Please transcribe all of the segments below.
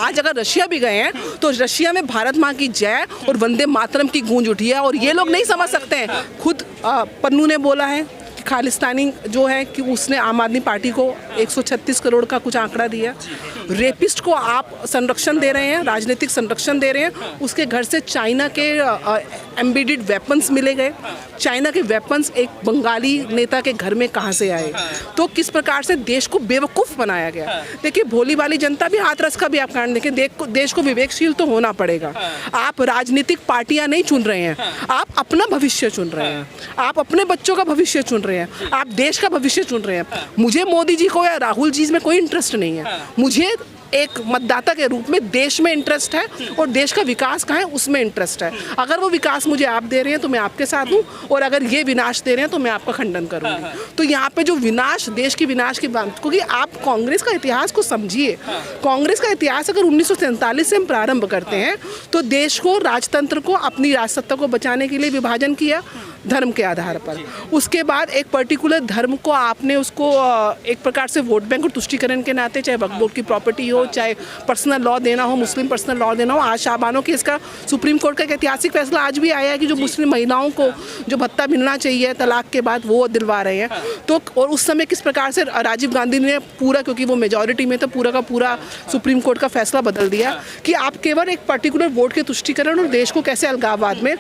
आज अगर रशिया भी गए हैं तो रशिया में भारत माँ की जय और वंदे मातरम की गूंज उठी है, और ये लोग नहीं समझ सकते हैं। खुद पन्नू ने बोला है कि खालिस्तानी जो है कि उसने आम आदमी पार्टी को 136 करोड़ का कुछ आंकड़ा दिया। रेपिस्ट को आप संरक्षण दे रहे हैं, राजनीतिक संरक्षण दे रहे हैं। उसके घर से चाइना के एम्बेडेड वेपन्स मिले गए। चाइना के वेपन्स एक बंगाली नेता के घर में कहाँ से आए? तो किस प्रकार से देश को बेवकूफ़ बनाया गया। देखिए, भोली वाली जनता भी हाथरस का भी आप कारण देखें। देश को विवेकशील तो होना पड़ेगा। आप राजनीतिक पार्टियां नहीं चुन रहे हैं, आप अपना भविष्य चुन रहे हैं, आप अपने बच्चों का भविष्य चुन रहे हैं, आप देश का भविष्य चुन रहे हैं। मुझे मोदी जी को या राहुल जी में कोई इंटरेस्ट नहीं है। मुझे एक मतदाता के रूप में देश में इंटरेस्ट है और देश का विकास कहाँ है उसमें इंटरेस्ट है। अगर वो विकास मुझे आप दे रहे हैं तो मैं आपके साथ हूँ, और अगर ये विनाश दे रहे हैं तो मैं आपका खंडन करूँगी। तो यहाँ पे जो विनाश, देश की विनाश की बात, क्योंकि आप कांग्रेस का इतिहास को समझिए। कांग्रेस का इतिहास अगर 1947 से हम प्रारंभ करते हैं तो देश को, राजतंत्र को, अपनी राजसत्ता को बचाने के लिए विभाजन किया धर्म के आधार पर। उसके बाद एक पर्टिकुलर धर्म को आपने उसको एक प्रकार से वोट बैंक और तुष्टीकरण के नाते, चाहे वक्फ बोर्ड की प्रॉपर्टी हो, चाहे पर्सनल लॉ देना हो, मुस्लिम पर्सनल लॉ देना हो। आज शाहबानो केस का सुप्रीम कोर्ट का एक ऐतिहासिक फैसला आज भी आया है कि जो मुस्लिम महिलाओं को जो भत्ता मिलना चाहिए तलाक के बाद वो दिलवा रहे हैं। तो और उस समय किस प्रकार से राजीव गांधी ने पूरा, क्योंकि वो मेजॉरिटी में तो पूरा का पूरा सुप्रीम कोर्ट का फैसला बदल दिया कि आप केवल एक पर्टिकुलर वोट के तुष्टीकरण और देश को कैसे अलगाववाद में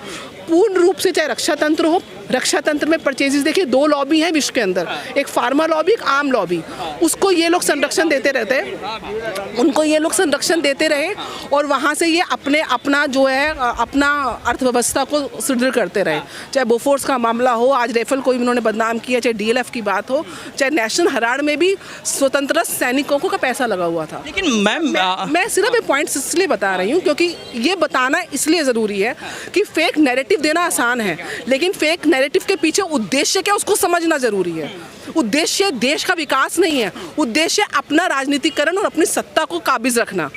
पूर्ण रूप से, चाहे रक्षा तंत्र हो, रक्षा तंत्र में परचेजेस, देखिए 2 लॉबी हैं विश्व के अंदर, एक फार्मा लॉबी, एक आम लॉबी। उसको ये लोग संरक्षण देते रहते हैं, उनको ये लोग संरक्षण देते रहे और वहाँ से ये अपना जो है अपना अर्थव्यवस्था को सुदृढ़ करते रहे। चाहे बोफोर्स का मामला हो, आज रेफेल को भी उन्होंने बदनाम किया, चाहे DLF की बात हो, चाहे नेशनल हेराल्ड में भी स्वतंत्रता सैनिकों का पैसा लगा हुआ था। लेकिन मैं सिर्फ ये पॉइंट्स इसलिए बता रही हूँ क्योंकि ये बताना इसलिए ज़रूरी है कि फेक नैरेटिव देना आसान है, लेकिन फेक नैरेटिव के पीछे उद्देश्य क्या उसको समझना जरूरी है। उद्देश्य देश का विकास नहीं है, उद्देश्य अपना राजनीतिकरण और अपनी सत्ता को काबिज रखना,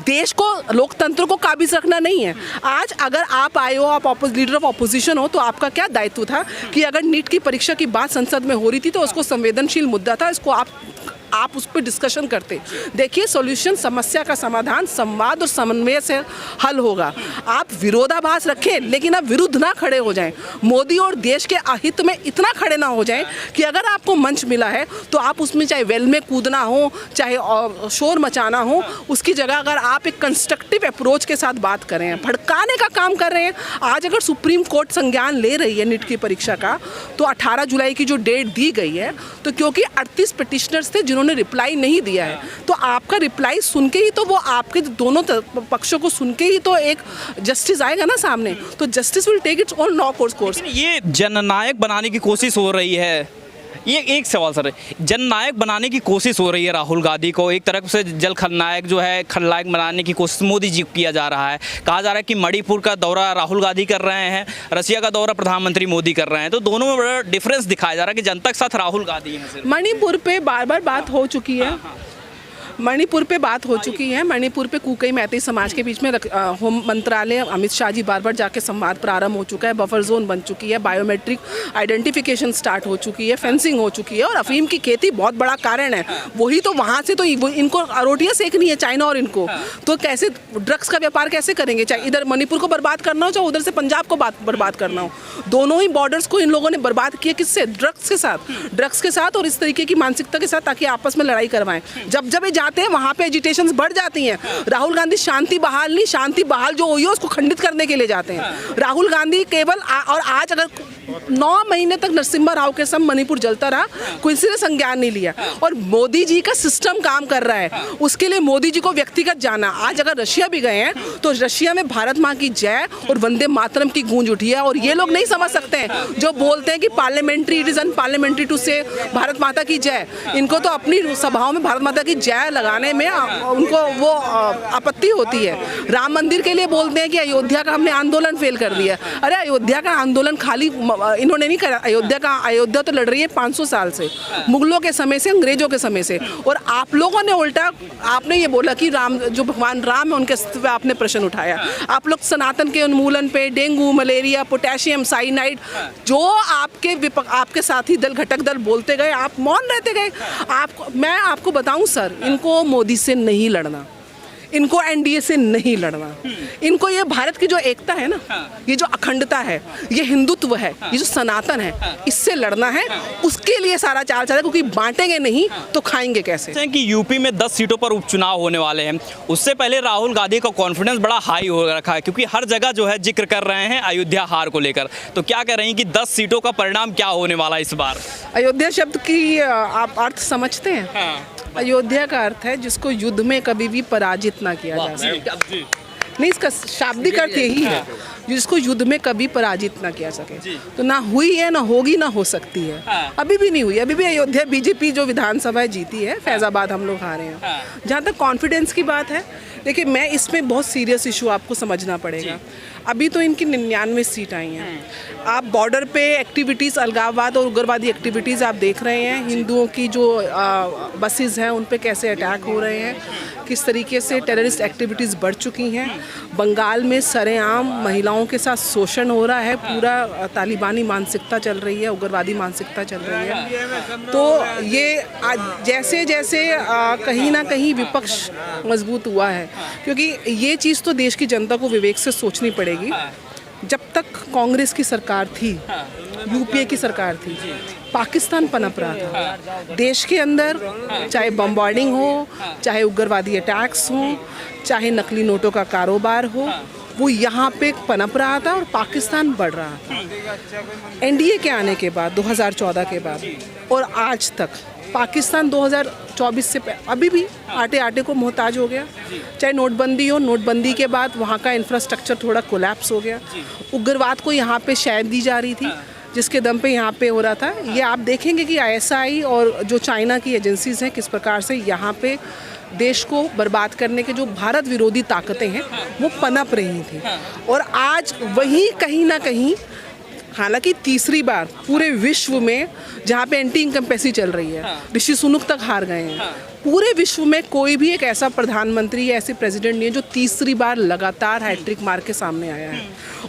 देश को, लोकतंत्र को काबिज रखना नहीं है। आज अगर आप आए हो, आप लीडर ऑफ ऑपोजिशन हो, तो आपका क्या दायित्व था कि अगर नीट की परीक्षा की बात संसद में हो रही थी तो उसको संवेदनशील मुद्दा था, इसको आप उस पर डिस्कशन करते। देखिए, सॉल्यूशन, समस्या का समाधान संवाद और समन्वय से हल होगा। आप विरोधाभास रखें लेकिन आप विरुद्ध ना खड़े हो जाएं। मोदी और देश के अहित में इतना खड़े ना हो जाएं कि अगर आपको मंच मिला है तो आप उसमें चाहे वेल में कूदना हो, चाहे शोर मचाना हो, उसकी जगह अगर आप एक कंस्ट्रक्टिव अप्रोच के साथ बात करें, भड़काने का काम कर रहे हैं। आज अगर सुप्रीम कोर्ट संज्ञान ले रही है नीट की परीक्षा का, तो 18 जुलाई की जो डेट दी गई है, तो क्योंकि 38 पिटिशनर्स थे जिन्होंने रिप्लाई नहीं दिया है, तो आपका रिप्लाई सुन के ही तो वो आपके दोनों पक्षों को सुन के ही तो एक जस्टिस आएगा ना सामने। तो justice will take its own law course. ये जननायक बनाने की कोशिश हो रही है। ये एक सवाल सर, जननायक बनाने की कोशिश हो रही है राहुल गांधी को, एक तरफ से जल खलनायक जो है खलनायक बनाने की कोशिश मोदी जी को किया जा रहा है। कहा जा रहा है कि मणिपुर का दौरा राहुल गांधी कर रहे हैं, रशिया का दौरा प्रधानमंत्री मोदी कर रहे हैं, तो दोनों में बड़ा डिफरेंस दिखाया जा रहा है कि जनता के साथ राहुल गांधी हैं। मणिपुर पे बार बार बात हो चुकी है, मणिपुर पे बात हो चुकी है। मणिपुर पे कुकी मैती समाज के बीच में होम मंत्रालय अमित शाह जी बार बार जाके संवाद प्रारंभ हो चुका है, बफर जोन बन चुकी है, बायोमेट्रिक आइडेंटिफिकेशन स्टार्ट हो चुकी है, फेंसिंग हो चुकी है, और अफीम की खेती बहुत बड़ा कारण है। वही तो वहाँ से तो इनको रोटियाँ सेकनी है चाइना, और इनको तो कैसे ड्रग्स का व्यापार कैसे करेंगे? चाहे इधर मणिपुर को बर्बाद करना हो, चाहे उधर से पंजाब को बर्बाद करना हो, दोनों ही बॉर्डर्स को इन लोगों ने बर्बाद किया। किससे? ड्रग्स के साथ और इस तरीके की मानसिकता के साथ, ताकि आपस में लड़ाई करवाएं। जब जब आते हैं वहां पे एजिटेशंस बढ़ जाती हैं। राहुल गांधी शांति बहाल नहीं, शांति बहाल जो हुई है उसको खंडित करने के लिए जाते हैं। राहुल गांधी केवल और आज अगर 9 महीने तक नरसिम्हा राव के संग मणिपुर जलता रहा, किसी ने संज्ञान नहीं लिया, और मोदी जी का सिस्टम काम कर रहा है। उसके लिए मोदी जी को व्यक्तिगत जाना। आज अगर रशिया भी गए हैं तो रशिया में भारत माँ की जय और वंदे मातरम की गूंज उठी है, और ये लोग नहीं समझ सकते हैं जो बोलते हैं कि parliamentary, it is unparliamentary to say Bharat माता की जय। इनको तो अपनी सभाओं में भारत माता की जय लगाने में उनको वो आपत्ति होती है। राम मंदिर के लिए बोलते हैं कि अयोध्या का हमने आंदोलन फेल कर दिया। अरे अयोध्या का आंदोलन खाली इन्होंने नहीं करा, अयोध्या तो लड़ रही है 500 साल से, मुगलों के समय से, अंग्रेजों के समय से। और आप लोगों ने उल्टा, आपने ये बोला कि राम, जो भगवान राम है उनके अस्तित्व पे आपने प्रश्न उठाया। आप लोग सनातन के उन्मूलन पे, डेंगू, मलेरिया, पोटेशियम साइनाइड, जो आपके साथी दल, घटक दल बोलते गए, आप मौन रहते गए। मैं आपको बताऊं सर, इनको मोदी से नहीं लड़ना, इनको एनडीए से नहीं लड़ना। इनको ये भारत की जो एकता है ना, ये जो अखंडता है, ये हिंदुत्व है, ये जो सनातन है, इससे लड़ना है। उसके लिए सारा चाल चल रहा है, क्योंकि बांटेंगे नहीं तो खाएंगे कैसे। हैं कि यूपी में 10 सीटों पर उपचुनाव होने वाले हैं, उससे पहले राहुल गांधी का कॉन्फिडेंस बड़ा हाई हो रखा है, क्योंकि हर जगह जो है जिक्र कर रहे हैं अयोध्या हार को लेकर। तो क्या कह रही हैं कि 10 सीटों का परिणाम क्या होने वाला है इस बार? अयोध्या शब्द की आप अर्थ समझते हैं? अयोध्या का अर्थ है जिसको युद्ध में कभी भी पराजित ना किया जा सके। नहीं, इसका शाब्दिक अर्थ यही है, जिसको युद्ध में कभी पराजित ना किया सके। तो ना हुई है, ना होगी, ना हो सकती है। अभी भी नहीं हुई। अभी भी अयोध्या बीजेपी जो विधानसभा जीती है, फैजाबाद हम लोग हारे हैं। जहाँ तक कॉन्फिडेंस की बात है, देखिए मैं इसमें बहुत सीरियस इशू आपको समझना पड़ेगा। अभी तो इनकी 99 सीट आई हैं। आप बॉर्डर पे एक्टिविटीज़, अलगाववाद और उग्रवादी एक्टिविटीज़ आप देख रहे हैं। हिंदुओं की जो बसेस हैं उन पे कैसे अटैक हो रहे हैं, किस तरीके से टेररिस्ट एक्टिविटीज़ बढ़ चुकी हैं। बंगाल में सरेआम महिलाओं के साथ शोषण हो रहा है। पूरा तालिबानी मानसिकता चल रही है, उग्रवादी मानसिकता चल रही है। तो ये जैसे जैसे कहीं ना कहीं विपक्ष मजबूत हुआ है, क्योंकि ये चीज़ तो देश की जनता को विवेक से सोचनी पड़ेगी। जब तक कांग्रेस की सरकार थी, यूपीए की सरकार थी, पाकिस्तान पनप रहा था देश के अंदर। चाहे बम्बार्डिंग हो, चाहे उग्रवादी अटैक्स हो, चाहे नकली नोटों का कारोबार हो, वो यहाँ पे पनप रहा था और पाकिस्तान बढ़ रहा था। एनडीए के आने के बाद 2014 के बाद और आज तक पाकिस्तान 2024 से अभी भी आटे आटे को मोहताज हो गया। चाहे नोटबंदी हो, नोटबंदी के बाद वहाँ का इंफ्रास्ट्रक्चर थोड़ा कोलैप्स हो गया। उग्रवाद को यहाँ पे शैद दी जा रही थी, जिसके दम पे यहाँ पे हो रहा था। ये आप देखेंगे कि आईएसआई और जो चाइना की एजेंसीज़ हैं किस प्रकार से यहाँ पे देश को बर्बाद करने के जो भारत विरोधी ताकतें हैं वो पनप रही थी। और आज वही कहीं ना कहीं, हालांकि तीसरी बार पूरे विश्व में जहाँ पे एंटी इनकम्पेसी चल रही है, ऋषि सुनक तक हार गए हैं। पूरे विश्व में कोई भी एक ऐसा प्रधानमंत्री या ऐसे प्रेसिडेंट नहीं है जो तीसरी बार लगातार हैट्रिक मार के सामने आया है।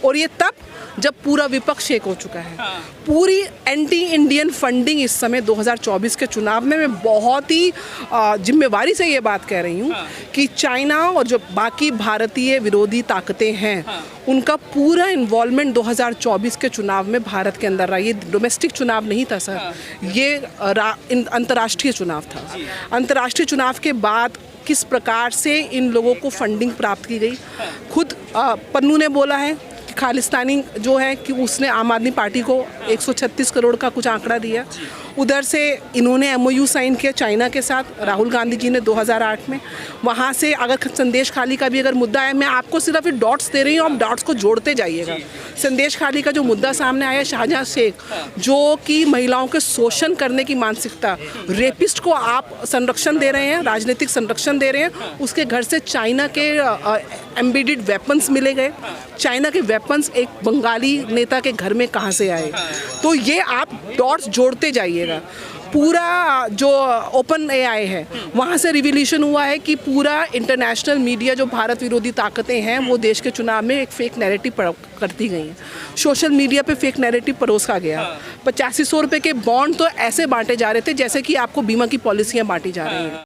और ये तब जब पूरा विपक्ष एक हो चुका है। पूरी एंटी इंडियन फंडिंग इस समय 2024 के चुनाव में मैं बहुत ही जिम्मेवारी से ये बात कह रही हूँ कि चाइना और जो बाकी भारतीय विरोधी ताकतें हैं उनका पूरा इन्वॉल्वमेंट 2024 के चुनाव में भारत के अंदर रहा। ये डोमेस्टिक चुनाव नहीं था सर, ये अंतर्राष्ट्रीय चुनाव था। अंतर्राष्ट्रीय चुनाव के बाद किस प्रकार से इन लोगों को फंडिंग प्राप्त की गई। खुद पन्नू ने बोला है कि खालिस्तानी जो है कि उसने आम आदमी पार्टी को 136 करोड़ का कुछ आंकड़ा दिया। उधर से इन्होंने एमओयू साइन किया चाइना के साथ, राहुल गांधी जी ने 2008 में। वहाँ से अगर संदेश खाली का भी अगर मुद्दा है, मैं आपको सिर्फ ये डॉट्स दे रही हूँ, आप डॉट्स को जोड़ते जाइएगा। संदेश खाली का जो मुद्दा सामने आया, शाहजहां शेख जो कि महिलाओं के शोषण करने की मानसिकता, रेपिस्ट को आप संरक्षण दे रहे हैं, राजनीतिक संरक्षण दे रहे हैं, उसके घर से चाइना के एम्बेडेड वेपन्स मिले गए। चाइना के वेपन्स एक बंगाली नेता के घर में कहाँ से आए? तो ये आप डॉट्स जोड़ते जाइएगा। पूरा जो ओपन एआई है वहाँ से रिवोल्यूशन हुआ है कि पूरा इंटरनेशनल मीडिया जो भारत विरोधी ताकतें हैं वो देश के चुनाव में एक फेक नैरेटिव करती गई हैं। सोशल मीडिया पे फेक नैरेटिव परोसा गया। 8500 रुपये के बॉन्ड तो ऐसे बांटे जा रहे थे जैसे कि आपको बीमा की पॉलिसियाँ बांटी जा रही हैं।